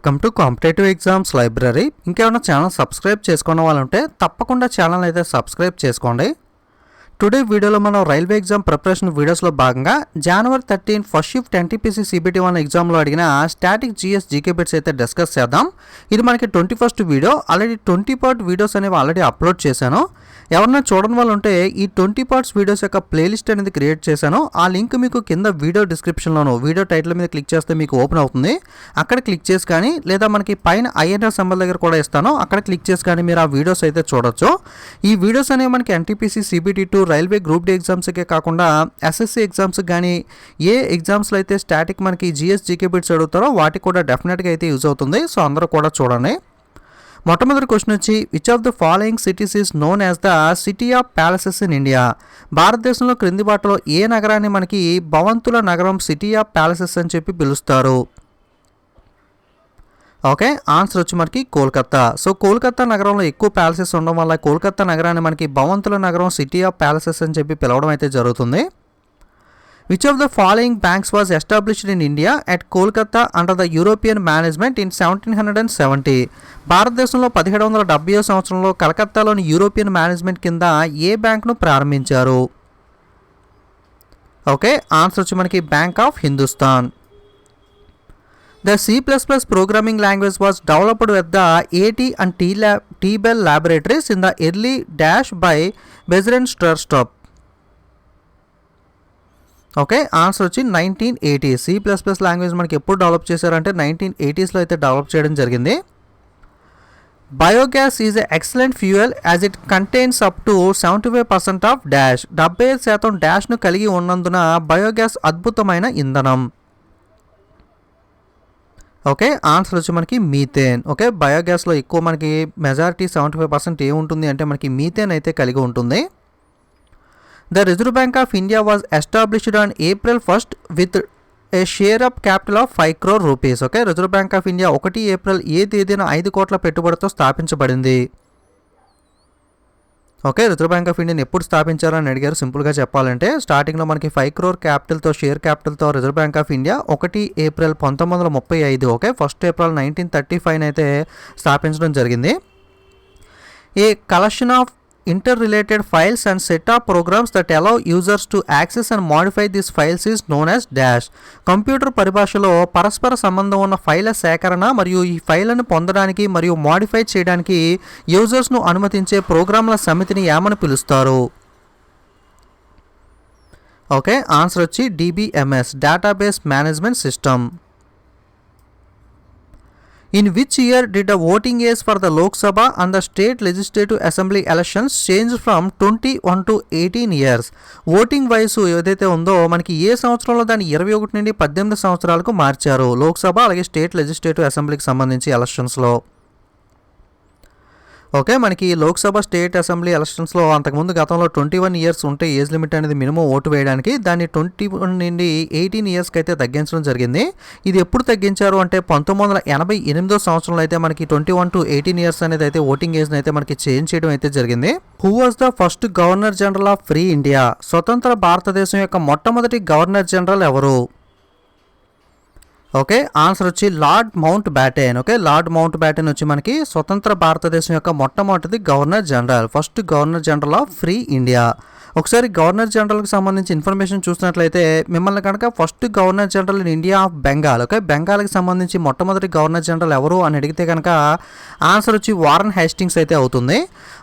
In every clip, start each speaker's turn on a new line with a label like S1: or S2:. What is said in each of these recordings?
S1: Welcome to competitive exams library. ఇంకేమైనా channel subscribe చేసుకున్న వాళ్ళు ఉంటే తప్పకుండా ఛానల్ అయితే సబ్స్క్రైబ్ చేసుకోండి. టుడే వీడియోలో మనం రైల్వే ఎగ్జామ్ ప్రిపరేషన్ వీడియోస్లో భాగంగా January 13 first shift NTPC CBT1 ఎగ్జామ్లో అడిగిన స్టాటిక్ GS జీకే బిట్స్ అయితే డిస్కస్ చేద్దాం. ఇది మనకి 21st video. Already 20 part videos అనేవి ఆల్రెడీ అప్లోడ్ చేశాను. ఎవరన్నా చూడని వాళ్ళు ఉంటే ఈ 20 పార్ట్స్ వీడియోస్ యొక్క ప్లేలిస్ట్ అనేది క్రియేట్ చేశాను. ఆ లింక్ మీకు కింద వీడియో డిస్క్రిప్షన్లోను వీడియో టైటిల్ మీద క్లిక్ చేస్తే మీకు ఓపెన్ అవుతుంది. అక్కడ క్లిక్ చేసి కానీ లేదా మనకి పైన INR సింబల్ దగ్గర కూడా ఇస్తాను, అక్కడ క్లిక్ చేసి కానీ మీరు ఆ వీడియోస్ అయితే చూడొచ్చు. ఈ వీడియోస్ అనేవి మనకి NTPC CBT2 railway group D ఎగ్జామ్స్కే కాకుండా SSC ఎగ్జామ్స్ కానీ ఏ ఎగ్జామ్స్లో అయితే స్టాటిక్ మనకి GS జీకే బిట్స్ అడుగుతారో వాటికి కూడా డెఫినెట్గా అయితే యూజ్ అవుతుంది. సో అందరూ కూడా చూడండి. మొట్టమొదటి క్వశ్చన్ వచ్చి which of the following cities is known as the city of palaces in India? భారతదేశంలో క్రింది వాటిలో ఏ నగరాన్ని మనకి భవంతుల నగరం సిటీ ఆఫ్ ప్యాలెసెస్ అని చెప్పి పిలుస్తారు? ఓకే, ఆన్సర్ వచ్చి మనకి కోల్కతా. సో కోల్కతా నగరంలో ఎక్కువ ప్యాలెసెస్ ఉండడం వల్ల కోల్కతా నగరాన్ని మనకి భవంతుల నగరం సిటీ ఆఫ్ ప్యాలెసెస్ అని చెప్పి పిలవడం అయితే జరుగుతుంది. Which of the following banks was established in India at Kolkata under the European management in 1770? భారతదేశంలో 1770 సంవత్సరంలో కలకత్తాలోని యూరోపియన్ మేనేజ్మెంట్ కింద ఏ బ్యాంక్ను ప్రారంభించారు? ఓకే, ఆన్సర్ వచ్చి మనకి bank of Hindustan. The C++ programming language was developed with the AT and T-Bell laboratories in the early dash by Bezer and Sturstrup. Okay, answer వచ్చి 1980. C++ language మనకి ఎప్పుడు డెవలప్ చేశారంటే 1980sలో అయితే డెవలప్ చేయడం జరిగింది. Biogas is a excellent fuel as it contains up to 75% of dash. 75% డాష్ను కలిగి ఉన్నందున biogas అద్భుతమైన ఇంధనం. ఓకే, ఆన్సర్ వచ్చి మనకి మీథేన్. ఓకే, బయోగ్యాస్లో ఎక్కువ మనకి మెజారిటీ 75% ఏముంటుంది అంటే మనకి మీథేన్ అయితే కలిగి ఉంటుంది. The Reserve Bank of India was established on April 1st with a share up capital of 5 crore rupees. Okay, Reserve Bank of India 1 April ఏ తేదీన 5 కోట్ల పెట్టుబడితో స్థాపించబడింది? ఓకే, రిజర్వ్ బ్యాంక్ ఆఫ్ ఇండియాని ఎప్పుడు స్థాపించారని అడిగారు. సింపుల్గా చెప్పాలంటే స్టార్టింగ్లో మనకి 5 crore క్యాపిటల్తో షేర్ క్యాపిటల్తో Reserve Bank of India 1 April 1935 okay 1 April 1935 అయితే స్థాపించడం జరిగింది. A collection of interrelated files and set of programs that allow users to access and modify these files is known as dash. Computer పరిభాషలో పరస్పర సంబంధం ఉన్న ఫైళ్ళ సేకరణ మరియు ఈ ఫైళ్ళను పొందడానికి మరియు మోడిఫై చేయడానికి యూజర్స్ను అనుమతించే ప్రోగ్రాంల సమితిని ఏమని పిలుస్తారు? ఓకే, ఆన్సర్ వచ్చి DBMS database management system. In which year did the voting age for the Lok Sabha and the state legislative assembly elections change from 21 to 18 years? Voting వయసు ఏదైతే ఉందో మనకి ఏ సంవత్సరంలో దాన్ని 21 నుండి 18 సంవత్సరాలకు మార్చారు లోక్సభ అలాగే స్టేట్ లెజిస్లేటివ్ అసెంబ్లీకి సంబంధించి ఎలక్షన్స్లో? ఓకే, మనకి లోక్సభ స్టేట్ అసెంబ్లీ ఎలక్షన్స్లో అంతకుముందు గతంలో 21 years ఉంటే ఏజ్ లిమిట్ అనేది మినిమం ఓటు వేయడానికి దాన్ని 21 నుండి 18 yearsకి అయితే తగ్గించడం జరిగింది. ఇది ఎప్పుడు తగ్గించారు అంటే 1988 సంవత్సరంలో అయితే మనకి 21 to 18 years అనేది అయితే ఓటింగ్ ఏజ్ని అయితే మనకి చేంజ్ చేయడం అయితే జరిగింది. Who was the first governor general of free India? స్వతంత్ర భారతదేశం యొక్క మొట్టమొదటి గవర్నర్ జనరల్ ఎవరు? ఓకే, ఆన్సర్ వచ్చి Lord Mountbatten. Okay, Lord Mountbatten వచ్చి మనకి స్వతంత్ర భారతదేశం యొక్క మొట్టమొదటి governor general, first governor general of free India. ఒకసారి గవర్నర్ జనరల్కి సంబంధించి ఇన్ఫర్మేషన్ చూసినట్లయితే మిమ్మల్ని కనుక first governor general in India of Bengal, okay బెంగాల్కి సంబంధించి మొట్టమొదటి గవర్నర్ జనరల్ ఎవరు అని అడిగితే కనుక ఆన్సర్ వచ్చి వారన్ హేస్టింగ్స్ అయితే అవుతుంది.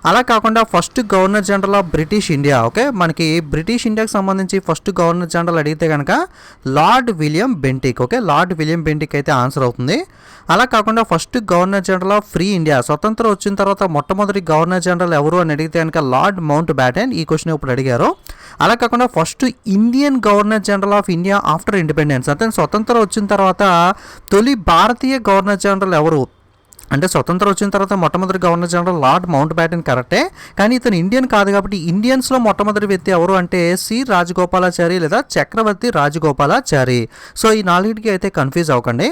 S1: అలా కాకుండా first governor general of British India, okay మనకి బ్రిటిష్ ఇండియాకి సంబంధించి ఫస్ట్ గవర్నర్ జనరల్ అడిగితే కనుక lord William Bentinck. Okay, lord William Bentinck అయితే ఆన్సర్ అవుతుంది. అలా కాకుండా first governor general of free India స్వతంత్రం వచ్చిన తర్వాత మొట్టమొదటి గవర్నర్ జనరల్ ఎవరు అని అడిగితే కనుక లార్డ్ మౌంట్ బ్యాటెన్. ఈ క్వశ్చన్ ఇప్పుడు అడిగారు. అలా కాకుండా first Indian governor general of India after independence అంటే స్వతంత్రం వచ్చిన తర్వాత తొలి భారతీయ గవర్నర్ జనరల్ ఎవరు అంటే స్వతంత్రం వచ్చిన తర్వాత మొట్టమొదటి గవర్నర్ జనరల్ లార్డ్ మౌంట్ బ్యాటెన్ కరెక్టే, కానీ ఇతను ఇండియన్ కాదు కాబట్టి ఇండియన్స్లో మొట్టమొదటి వ్యక్తి ఎవరు అంటే సి రాజగోపాలాచారి లేదా చక్రవర్తి రాజగోపాలాచారి. సో ఈ నాలుగిటికి అయితే కన్ఫ్యూజ్ అవ్వకండి.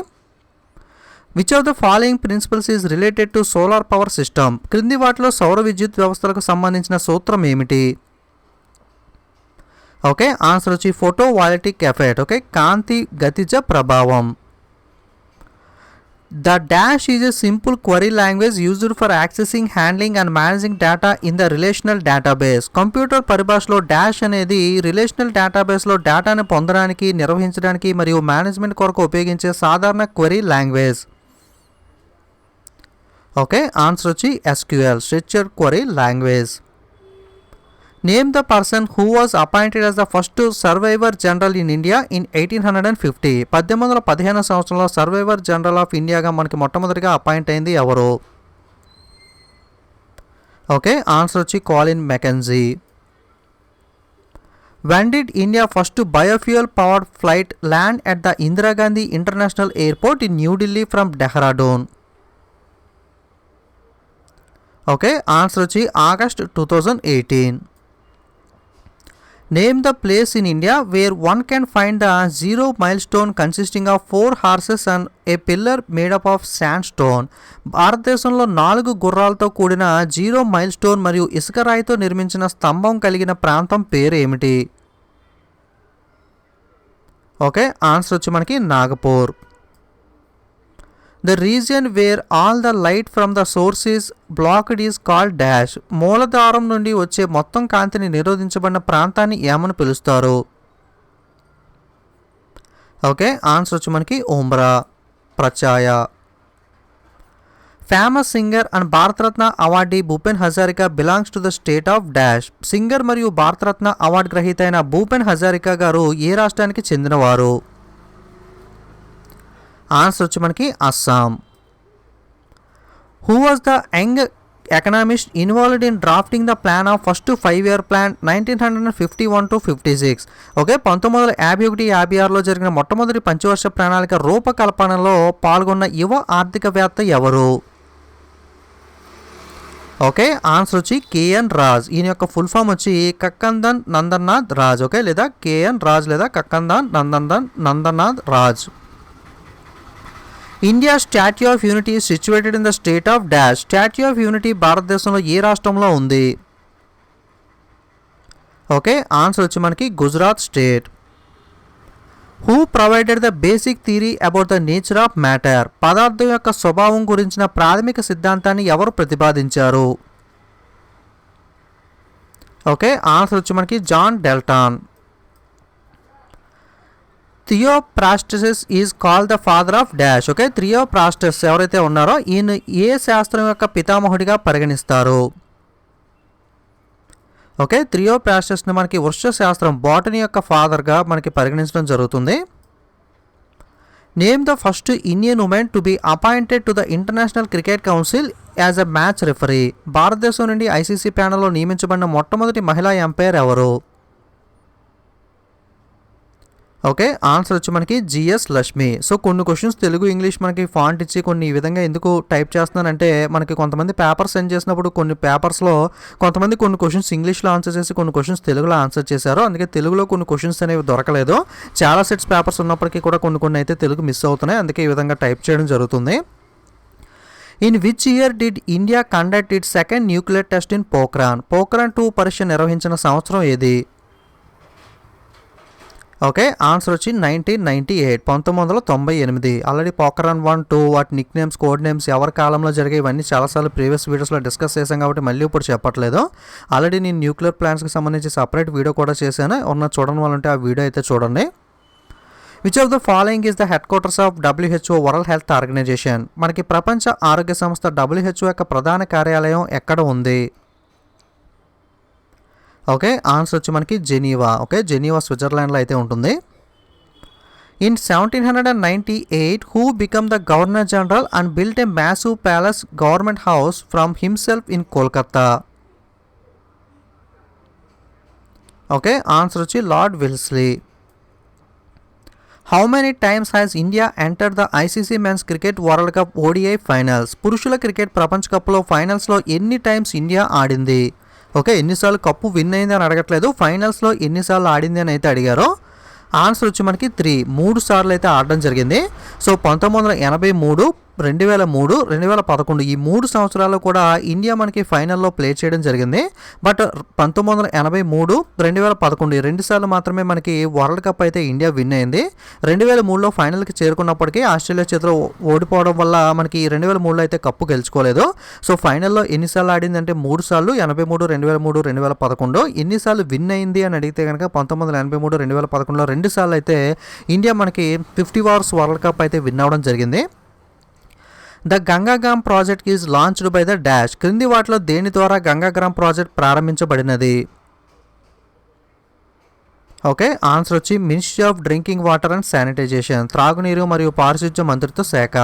S1: Which of the following principles is related to solar power system? క్రింది వాటిలో సౌర విద్యుత్ వ్యవస్థలకు సంబంధించిన సూత్రం ఏమిటి? ఓకే, ఆన్సర్ వచ్చి ఫోటో వాలిటిక్ ఎఫెక్ట్. ఓకే, కాంతి గతిజ ప్రభావం. The dash is a simple query language used for accessing, handling and managing data in the relational database. Computer పరిభాషలో డాష్ అనేది రిలేషనల్ డేటాబేస్లో డేటాను పొందడానికి, నిర్వహించడానికి మరియు మేనేజ్మెంట్ కొరకు ఉపయోగించే సాధారణ క్వెరీ లాంగ్వేజ్. ఓకే, ఆన్సర్ వచ్చి SQL, structured query language. Name the person who was appointed as the first survivor general in India in 1850. 1815 సంవత్సరంలో సర్వైవర్ జనరల్ ఆఫ్ ఇండియాగా మనకి మొట్టమొదటిగా అపాయింట్ అయింది ఎవరు? ఓకే, ఆన్సర్ వచ్చి కాలిన్ Mackenzie. When did India first biofuel powered flight land at the Indira Gandhi International Airport in New Delhi from Dehradun? Okay, answer వచ్చి August 2018. Name the place in India where one can find the zero milestone consisting of 4 horses and a pillar made up of sandstone. భారతదేశంలో 4 గుర్రాలతో కూడిన zero mile stone మరియు ఇసుక రాయితో నిర్మించిన స్తంభం కలిగిన ప్రాంతం పేరు ఏమిటి? ఓకే, ఆన్సర్ వచ్చి మనకి Nagpur. The region where all the light from the source is blocked is called dash. మూలధారం నుండి వచ్చే మొత్తం కాంతిని నిరోధించబడిన ప్రాంతాన్ని ఏమని పిలుస్తారు? ఓకే, ఆన్సర్ వచ్చి మనకి ఉమ్రా, ప్రచాయ. Famous singer and Bharat Ratna awardee Bhupen Hazarika belongs to the state of dash. Singer మరియు భారతరత్న అవార్డు గ్రహీత అయిన భూపెన్ హజారికా గారు ఏ రాష్ట్రానికి చెందినవారు? ఆన్సర్ వచ్చి మనకి Assam. Who was the young economist involved in drafting the plan of first 5-year plan 1951 to 56? Okay, 1951-56లో జరిగిన మొట్టమొదటి పంచవర్ష ప్రణాళిక రూపకల్పనలో పాల్గొన్న యువ ఆర్థికవేత్త ఎవరు? ఓకే, ఆన్సర్ వచ్చి KN రాజ్. ఈయన యొక్క ఫుల్ ఫామ్ వచ్చి కక్కందన్ నందనాథ్ రాజ్. ఓకే, లేదా KN రాజ్ లేదా Kakkadan Nandanath Raj. India statue of unity is situated in the state of dash. Statue of unity భారతదేశంలో ఏ రాష్ట్రంలో ఉంది? ఓకే, ఆన్సర్ వచ్చి మనకి Gujarat state. Who provided the basic theory about the nature of matter? పదార్థం యొక్క స్వభావం గురించిన ప్రాథమిక సిద్ధాంతాన్ని ఎవరు ప్రతిపాదించారు? ఓకే, ఆన్సర్ వచ్చి మనకి John Dalton. Theophrastus is called the father of dash. Okay, Theophrastus ఎవరైతే ఉన్నారో ఈయన ఏ శాస్త్రం యొక్క పితామహుడిగా పరిగణిస్తారు? ఓకే, థియోప్రాస్టస్ని మనకి వృక్ష శాస్త్రం బాటనీ యొక్క ఫాదర్గా మనకి పరిగణించడం జరుగుతుంది. Name the first Indian women to be appointed to the international cricket council as a match referee. భారతదేశం నుండి ICC ప్యానెల్లో నియమించబడిన మొట్టమొదటి మహిళా ఎంపైర్ ఎవరు? ఓకే, ఆన్సర్ వచ్చి మనకి GS లక్ష్మి. సో కొన్ని క్వశ్చన్స్ తెలుగు ఇంగ్లీష్ మనకి ఫాంట్ ఇచ్చి కొన్ని ఈ విధంగా ఎందుకు టైప్ చేస్తున్నానంటే మనకి కొంతమంది పేపర్ సెండ్ చేసినప్పుడు కొన్ని పేపర్స్లో కొంతమంది కొన్ని క్వశ్చన్స్ ఇంగ్లీష్లో ఆన్సర్ చేసి కొన్ని క్వశ్చన్స్ తెలుగులో ఆన్సర్ చేశారు. అందుకే తెలుగులో కొన్ని క్వశ్చన్స్ అనేవి దొరకలేదు. చాలా సెట్స్ పేపర్స్ ఉన్నప్పటికీ కూడా కొన్ని అయితే తెలుగు మిస్ అవుతున్నాయి. అందుకే ఈ విధంగా టైప్ చేయడం జరుగుతుంది. In which year did India conduct it second nuclear test in Pokhran? Pokhran 2 పరీక్ష నిర్వహించిన సంవత్సరం ఏది? ఓకే, ఆన్సర్ వచ్చి 1998, 1998. ఆల్రెడీ పోఖ్రాన్ 1, 2 వాటి నిక్ నేమ్స్, కోడ్ నేమ్స్ ఎవరి కాలంలో జరిగాయి ఇవన్నీ చాలాసార్లు ప్రీవియస్ వీడియోస్లో డిస్కస్ చేశాం కాబట్టి మళ్ళీ ఇప్పుడు చెప్పట్లేదు. ఆల్రెడీ నేను న్యూక్లియర్ ప్లాంట్స్కి సంబంధించి సపరేట్ వీడియో కూడా చేశాను. చూడని వాళ్ళంటే ఆ వీడియో అయితే చూడండి. Which of the following is the headquarters of WHO World Health Organization? మనకి ప్రపంచ ఆరోగ్య సంస్థ WHO యొక్క ప్రధాన కార్యాలయం ఎక్కడ ఉంది? ఓకే, ఆన్సర్ వచ్చి మనకి జెనీవా. ఓకే, జెనీవా స్విట్జర్లాండ్లో అయితే ఉంటుంది. In 1798 who become the governor general and built a massive palace government house from himself in Kolkata? Okay, answer వచ్చి lord Wellesley. How many times has India entered the ICC men's cricket world cup ODI finals? పురుషుల cricket ప్రపంచ కప్లో ఫైనల్స్లో ఎన్ని times India ఆడింది? Okay, ఎన్నిసార్లు cup win అయింది అని అడగట్లేదు, ఫైనల్స్లో ఎన్నిసార్లు ఆడింది అని అయితే అడిగారు. ఆన్సర్ వచ్చి మనకి 3 సార్లు అయితే ఆడడం జరిగింది. సో 1983, 2003, 2011 ఈ 3 సంవత్సరాలు కూడా ఇండియా మనకి ఫైనల్లో ప్లే చేయడం జరిగింది. బట్ 1983, 2011 ఈ 2 సార్లు మాత్రమే మనకి వరల్డ్ కప్ అయితే ఇండియా విన్ అయింది. 2003లో ఫైనల్కి చేరుకున్నప్పటికీ ఆస్ట్రేలియా చేతిలో ఓడిపోవడం వల్ల మనకి 2003లో అయితే కప్పు గెలుచుకోలేదు. సో ఫైనల్లో ఎన్నిసార్లు ఆడిందంటే 3 సార్లు, 83, 2003, 2011. ఎన్నిసార్లు విన్ అయింది అని అడిగితే కనుక 1983, 2011లో 2 సార్లు అయితే ఇండియా మనకి 50 ఓవర్స్ వరల్డ్ కప్ అయితే విన్ అవ్వడం జరిగింది. The Gangagram project is launched by the dash. క్రింది వాటిలో దేని ద్వారా గంగాగ్రామ్ ప్రాజెక్ట్ ప్రారంభించబడినది? ఓకే, ఆన్సర్ వచ్చి ministry of drinking water and sanitation, త్రాగునీరు మరియు పారిశుధ్య మంత్రిత్వ శాఖ.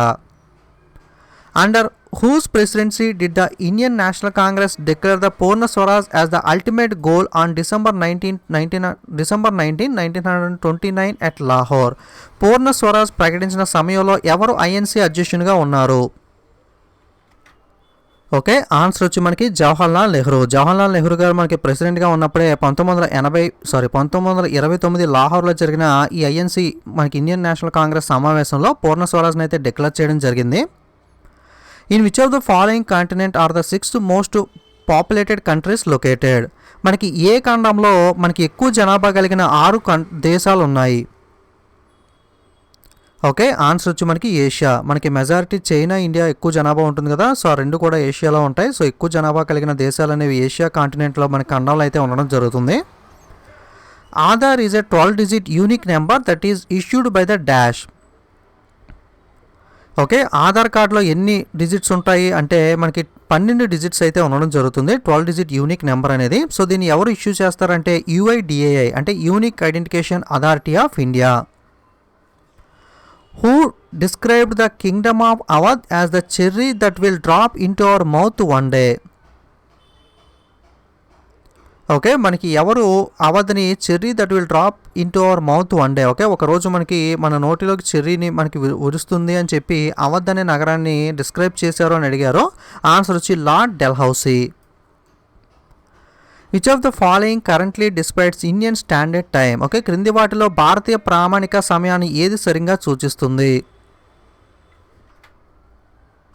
S1: Under whose presidency did the Indian National Congress declare the Purna Swaraj as the ultimate goal on December 19, 1929 at Lahore? పూర్ణ స్వరాజ్ ప్రకటించిన సమయంలో ఎవరు ఐఎన్సీ అధ్యక్షునిగా ఉన్నారు? ఓకే, ఆన్సర్ వచ్చి మనకి జవహర్లాల్ నెహ్రూ గారు మనకి ప్రెసిడెంట్గా ఉన్నప్పుడే 1929 లాహోర్లో జరిగిన ఈ ఐఎన్సీ మనకి ఇండియన్ నేషనల్ కాంగ్రెస్ సమావేశంలో పూర్ణ స్వరాజ్ని అయితే డిక్లేర్ చేయడం జరిగింది. In which of the following continent are the 6th most populated countries located? మనకి ఏ ఖండంలో మనకి ఎక్కువ జనాభా కలిగిన 6 దేశాలు ఉన్నాయి? ఓకే, ఆన్సర్ వచ్చి మనకి ఏషియా. మనకి మెజారిటీ చైనా, ఇండియా ఎక్కువ జనాభా ఉంటుంది కదా, సో ఆ 2 కూడా ఏషియాలో ఉంటాయి. సో ఎక్కువ జనాభా కలిగిన దేశాలు అనేవి ఏషియా కాంటినెంట్లో మన ఖండంలో అయితే ఉండడం జరుగుతుంది. Aadhaar is a 12-digit unique number that is issued by the dash. Okay, Aadhaar కార్డులో ఎన్ని డిజిట్స్ ఉంటాయి అంటే మనకి 12 డిజిట్స్ అయితే ఉండడం జరుగుతుంది, 12-digit యూనిక్ నెంబర్ అనేది. సో దీన్ని ఎవరు ఇష్యూ చేస్తారంటే UIDAI అంటే unique identification authority of India. Who described the kingdom of Awadh as the cherry that will drop into our mouth one day? Okay, మనకి ఎవరు అవధ్ని cherry that will drop into our mouth one day, okay ఒకరోజు మనకి మన నోటిలోకి చెర్రీని మనకి ఉరుస్తుంది అని చెప్పి అవధ్ అనే నగరాన్ని డిస్క్రైబ్ చేశారు అని అడిగారు. ఆన్సర్ వచ్చి lord Dalhousie. Which of the following currently describes Indian standard time? Okay, క్రింది వాటిలో భారతీయ ప్రామాణిక సమయాన్ని ఏది సరిగ్గా సూచిస్తుంది?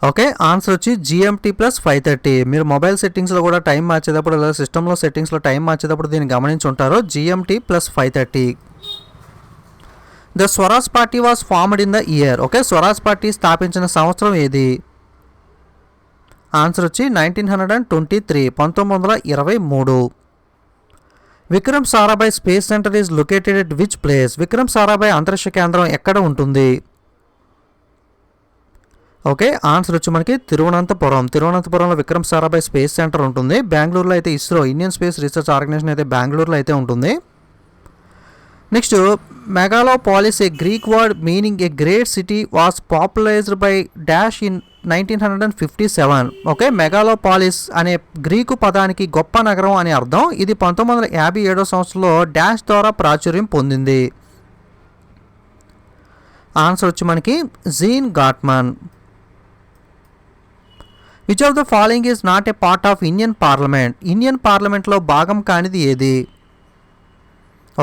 S1: ఓకే, ఆన్సర్ వచ్చి GMT + 5:30. మీరు మొబైల్ సెట్టింగ్స్లో కూడా టైం మార్చేటప్పుడు లేదా సిస్టంలో సెట్టింగ్స్లో టైం మార్చేటప్పుడు దీన్ని గమనించి ఉంటారు. GMT + 5:30. The Swaraj party was formed in the year. Okay, Swaraj party స్థాపించిన సంవత్సరం ఏది? ఆన్సర్ వచ్చి 1923, 1923. Vikram Sarabhai space centre is located at which place? Vikram Sarabhai అంతరిక్ష కేంద్రం ఎక్కడ ఉంటుంది? ఓకే, ఆన్సర్ వచ్చి మనకి తిరువనంతపురంలో విక్రమ్ సారాభాయ్ స్పేస్ సెంటర్ ఉంటుంది. బెంగళూరులో అయితే ISRO Indian space research organisation అయితే బెంగళూరులో అయితే ఉంటుంది. Next, megalopolis a Greek word meaning a great city was popularised by dash in 1957. Okay, మెగాలోపాలిస్ అనే గ్రీకు పదానికి గొప్ప నగరం అని అర్థం. ఇది 1957 సంవత్సరంలో డాష్ ద్వారా ప్రాచుర్యం పొందింది. ఆన్సర్ వచ్చి మనకి Jean Gottmann. Which of the following is not a part of Indian parliament? Indian పార్లమెంట్లో భాగం కానిది ఏది?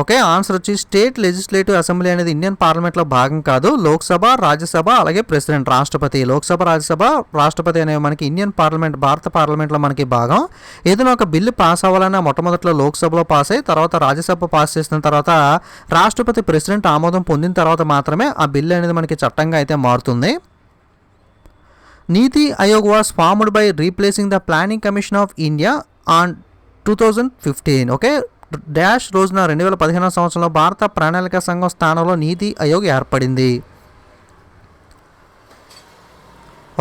S1: ఓకే, ఆన్సర్ వచ్చి స్టేట్ లెజిస్లేటివ్ అసెంబ్లీ అనేది ఇండియన్ పార్లమెంట్లో భాగం కాదు. లోక్సభ, రాజ్యసభ, అలాగే ప్రెసిడెంట్, రాష్ట్రపతి. లోక్సభ, రాజ్యసభ, రాష్ట్రపతి అనేవి మనకి ఇండియన్ పార్లమెంట్, భారత పార్లమెంట్లో మనకి భాగం. ఏదైనా ఒక బిల్లు పాస్ అవ్వాలన్నా మొట్టమొదట్లో లోక్సభలో పాస్ అయ్యి తర్వాత రాజ్యసభ పాస్ చేసిన తర్వాత రాష్ట్రపతి, ప్రెసిడెంట్ ఆమోదం పొందిన తర్వాత మాత్రమే ఆ బిల్లు అనేది మనకి చట్టంగా అయితే మారుతుంది. నీతి Aayog was formed by replacing the planning commission of India on 2015. Okay, dash రోజున 2015 సంవత్సరంలో భారత ప్రణాళిక సంఘం స్థానంలో నీతి ఆయోగ్ ఏర్పడింది.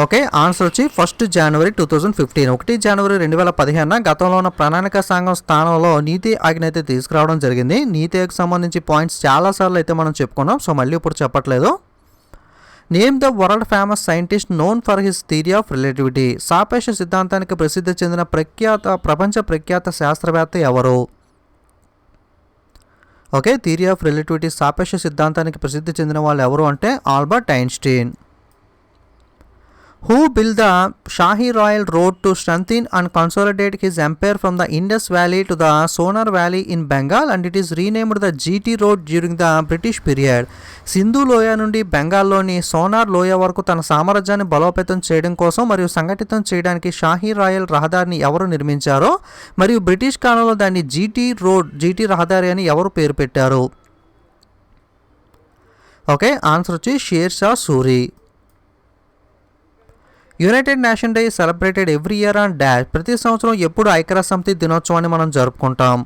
S1: ఓకే, ఆన్సర్ వచ్చి 1 జనవరి 2015. 1 జనవరి 2015 గతంలో ఉన్న ప్రణాళిక సంఘం స్థానంలో నీతి ఆయోగ్ని అయితే తీసుకురావడం జరిగింది. నీతి ఆయోగ్ సంబంధించి పాయింట్స్ చాలాసార్లు అయితే మనం చెప్పుకున్నాం, సో మళ్ళీ ఇప్పుడు చెప్పట్లేదు. Name the world famous scientist known for his theory of relativity. సాపేక్ష సిద్ధాంతానికి ప్రసిద్ధి చెందిన ప్రపంచ ప్రఖ్యాత శాస్త్రవేత్త ఎవరు? ఓకే, థియరీ ఆఫ్ రిలేటివిటీ సాపేక్ష సిద్ధాంతానికి ప్రసిద్ధి చెందిన వాళ్ళు ఎవరు అంటే Albert Einstein. Who built the Shahi Royal Road to strengthen and consolidate his empire from the Indus Valley to the Sonar Valley in Bengal, and it is renamed the GT Road during the British period. Sindhu లోయ నుండి బెంగాల్లోని sonar లోయ వరకు తన సామ్రాజ్యాన్ని బలోపేతం చేయడం కోసం మరియు సంఘటితం చేయడానికి షాహీ రాయల్ రహదారిని ఎవరు నిర్మించారో మరియు బ్రిటిష్ కాలంలో దాన్ని జీటీ రహదారి అని ఎవరు పేరు పెట్టారు? ఓకే, ఆన్సర్ వచ్చి share Shah Suri. United nation day celebrated every year on dash. ప్రతి సంవత్సరం ఎప్పుడు ఐక్యరాజ్య సమితి దినోత్సవాన్ని మనం జరుపుకుంటాం?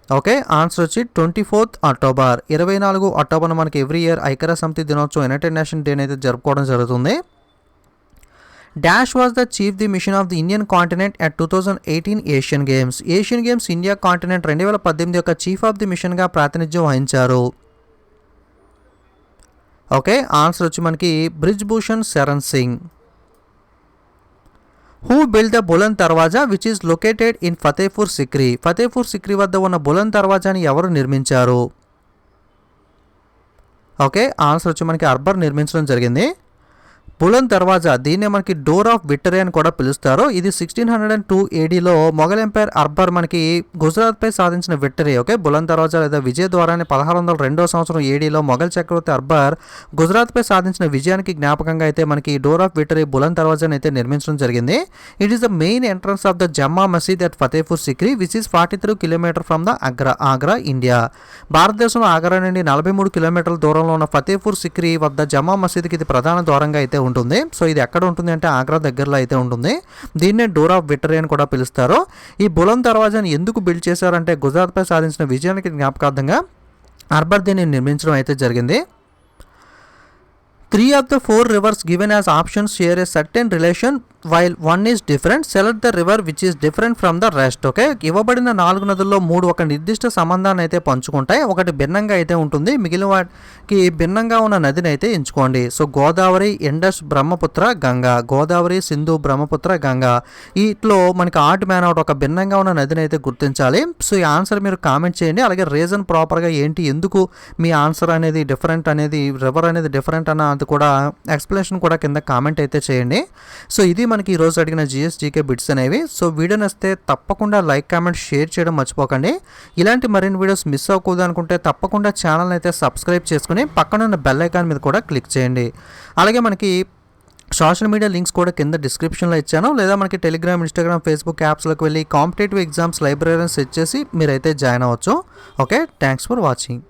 S1: ఓకే, ఆన్సర్ వచ్చి 24th అక్టోబర్. 24 అక్టోబర్న మనకి ఎవ్రీ ఇయర్ ఐక్యరాజ్య సమితి దినోత్సవం యునైటెడ్ నేషన్ డే అయితే జరుపుకోవడం జరుగుతుంది. Dash was the chief the machine of the Indian continent at 2018 Asian games. Asian games India continent 2018 యొక్క చీఫ్ ఆఫ్ ది మిషన్గా ప్రాతినిధ్యం వహించారు? ఓకే, ఆన్సర్ వచ్చి మనకి Brij Bhushan Sharan Singh. Who build the Buland Darwaza which is located in Fatehpur Sikri. Fatehpur Sikri వద్ద ఉన్న బులంద్ దర్వాజాని ఎవరు నిర్మించారు? ఓకే, ఆన్సర్ వచ్చి మనకి అక్బర్ నిర్మించడం జరిగింది. బులంద్ దర్వాజా దీన్నే మనకి డోర్ ఆఫ్ విక్టరీ అని కూడా పిలుస్తారు. ఇది 1602 ADలో మొఘల్ ఎంపైర్ అక్బర్ మనకి గుజరాత్పై సాధించిన విక్టరీ. ఓకే, బులంద్ దర్వాజా లేదా విజయ ద్వారాన్ని 1602 సంవత్సరం ADలో మొఘల్ చక్రవర్తి అక్బర్ గుజరాత్పై సాధించిన విజయానికి జ్ఞాపకంగా అయితే మనకి డోర్ ఆఫ్ విక్టరీ బులంద్ దర్వాజాని అయితే నిర్మించడం జరిగింది. It is the main entrance of the Jama Masjid at Fatehpur Sikri which is 43 kilometre from the Agra India. భారతదేశంలో ఆగ్రా నుండి 43 కిలోమీటర్ల దూరంలో ఉన్న ఫతేపూర్ సిక్రీ వద్ద జమ్మా మసీద్కి ఇది ప్రధాన ద్వారంగా అయితే ఉంటుంది. సో ఇది ఎక్కడ ఉంటుంది అంటే ఆగ్రా దగ్గరలో అయితే ఉంటుంది. దీన్నే డోర్ ఆఫ్ విక్టరీ అని కూడా పిలుస్తారు. ఈ బులంద్ దర్వాజాని ఎందుకు బిల్డ్ చేశారంటే గుజరాత్పై సాధించిన విజయానికి జ్ఞాపకార్థంగా అక్బర్ దీన్ని నిర్మించడం అయితే జరిగింది. 3 of the 4 rivers given as options share a certain relation while one is different. Select the river which is different from the rest. Okay, ఇవ్వబడిన 4 నదుల్లో 3 ఒక నిర్దిష్ట సంబంధాన్ని అయితే పంచుకుంటాయి, ఒకటి భిన్నంగా అయితే ఉంటుంది, మిగిలిన వాటికి భిన్నంగా ఉన్న నదిని అయితే ఎంచుకోండి. So Godavari, Indus, Brahmaputra, Ganga. గోదావరి, సింధు, బ్రహ్మపుత్ర, గంగా. వీటిలో మనకి ఆర్ట్ మ్యాన్ అవుట్ ఒక భిన్నంగా ఉన్న నదిని అయితే గుర్తించాలి. సో ఈ ఆన్సర్ మీరు కామెంట్ చేయండి. అలాగే రీజన్ ప్రాపర్గా ఏంటి, ఎందుకు మీ ఆన్సర్ అనేది డిఫరెంట్ అనేది, రివర్ అనేది డిఫరెంట్ అన్న అది కూడా ఎక్స్ప్లెనేషన్ కూడా కింద కామెంట్ అయితే చేయండి. సో ఇది మనకి ఈరోజు అడిగిన GSGK బిట్స్ అనేవి. సో వీడియో నచ్చితే తప్పకుండా లైక్, కామెంట్, షేర్ చేయడం మర్చిపోకండి. ఇలాంటి మరిన్ని వీడియోస్ మిస్ అవ్వకూడదు అనుకుంటే తప్పకుండా ఛానల్ అయితే సబ్స్క్రైబ్ చేసుకుని పక్కన ఉన్న బెల్ ఐకాన్ మీద కూడా క్లిక్ చేయండి. అలాగే మనకి సోషల్ మీడియా లింక్స్ కూడా కింద డిస్క్రిప్షన్లో ఇచ్చాను, లేదా మనకి టెలిగ్రామ్, ఇన్స్టాగ్రామ్, ఫేస్బుక్ యాప్స్లోకి వెళ్ళి కాంపిటేటివ్ ఎగ్జామ్స్ లైబ్రరీని సెట్ చేసి మీరైతే జాయిన్ అవ్వచ్చు. Okay, thanks for watching.